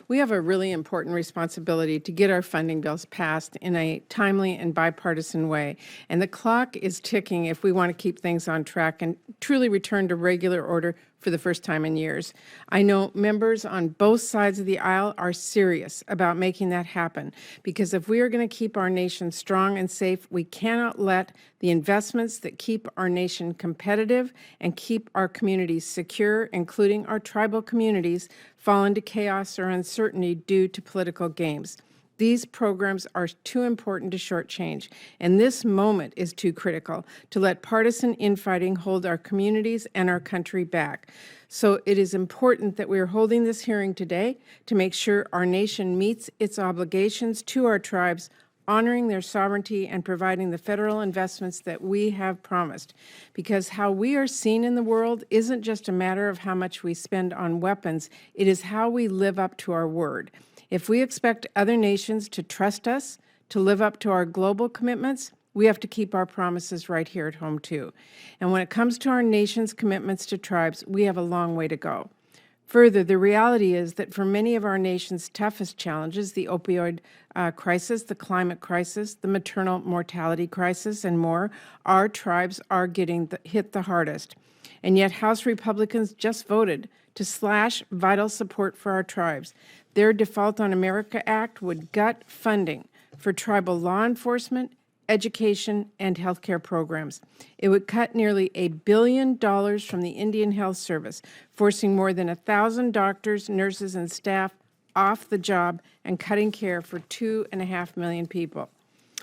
We have a really important responsibility to get our funding bills passed in a timely and bipartisan way. And the clock is ticking if we want to keep things on track and truly return to regular order for the first time in years. I know members on both sides of the aisle are serious about making that happen, because if we are going to keep our nation strong and safe, we cannot let the investments that keep our nation competitive and keep our communities secure, including our tribal communities, fall into chaos or uncertainty due to political games. These programs are too important to shortchange, and this moment is too critical to let partisan infighting hold our communities and our country back. So it is important that we are holding this hearing today to make sure our nation meets its obligations to our tribes, honoring their sovereignty and providing the federal investments that we have promised. Because how we are seen in the world isn't just a matter of how much we spend on weapons, it is how we live up to our word. If we expect other nations to trust us, to live up to our global commitments, we have to keep our promises right here at home too. And when it comes to our nation's commitments to tribes, we have a long way to go. Further, the reality is that for many of our nation's toughest challenges, the opioid crisis, the climate crisis, the maternal mortality crisis, and more, our tribes are getting hit the hardest. And yet House Republicans just voted to slash vital support for our tribes. Their Default on America Act would gut funding for tribal law enforcement, education, and healthcare programs. It would cut nearly $1 billion from the Indian Health Service, forcing more than 1,000 doctors, nurses, and staff off the job and cutting care for 2.5 million people.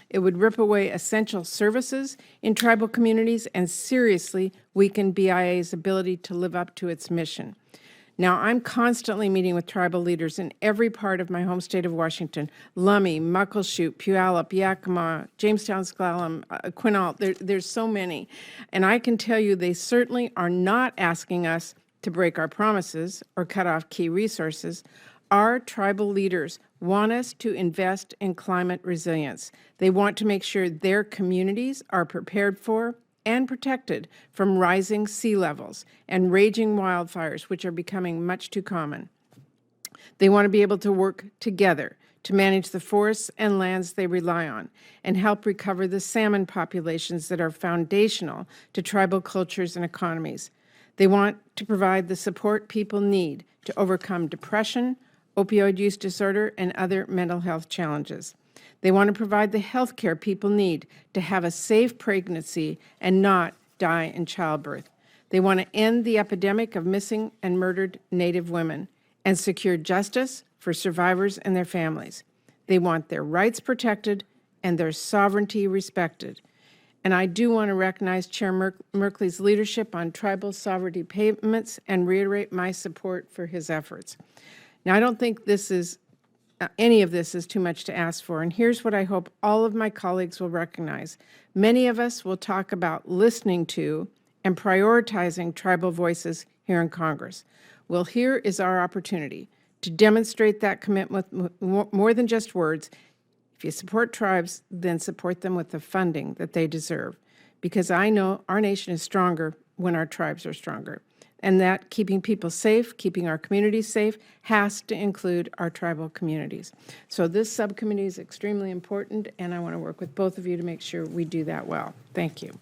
It would rip away essential services in tribal communities and seriously weaken BIA's ability to live up to its mission. Now, I'm constantly meeting with tribal leaders in every part of my home state of Washington: Lummi, Muckleshoot, Puyallup, Yakima, Jamestown, Sklallam, Quinault. There's so many. And I can tell you they certainly are not asking us to break our promises or cut off key resources. Our tribal leaders want us to invest in climate resilience. They want to make sure their communities are prepared for and protected from rising sea levels and raging wildfires, which are becoming much too common. They want to be able to work together to manage the forests and lands they rely on and help recover the salmon populations that are foundational to tribal cultures and economies. They want to provide the support people need to overcome depression, opioid use disorder, and other mental health challenges. They want to provide the health care people need to have a safe pregnancy and not die in childbirth. They want to end the epidemic of missing and murdered Native women and secure justice for survivors and their families. They want their rights protected and their sovereignty respected. And I do want to recognize Chair Merkley's leadership on tribal sovereignty payments and reiterate my support for his efforts. Now, I don't think any of this is too much to ask for, and here's what I hope all of my colleagues will recognize. Many of us will talk about listening to and prioritizing tribal voices here in Congress. Well, here is our opportunity to demonstrate that commitment with more than just words. If you support tribes, then support them with the funding that they deserve, because I know our nation is stronger when our tribes are stronger, and that keeping people safe, keeping our communities safe, has to include our tribal communities. So this subcommittee is extremely important, and I want to work with both of you to make sure we do that well. Thank you.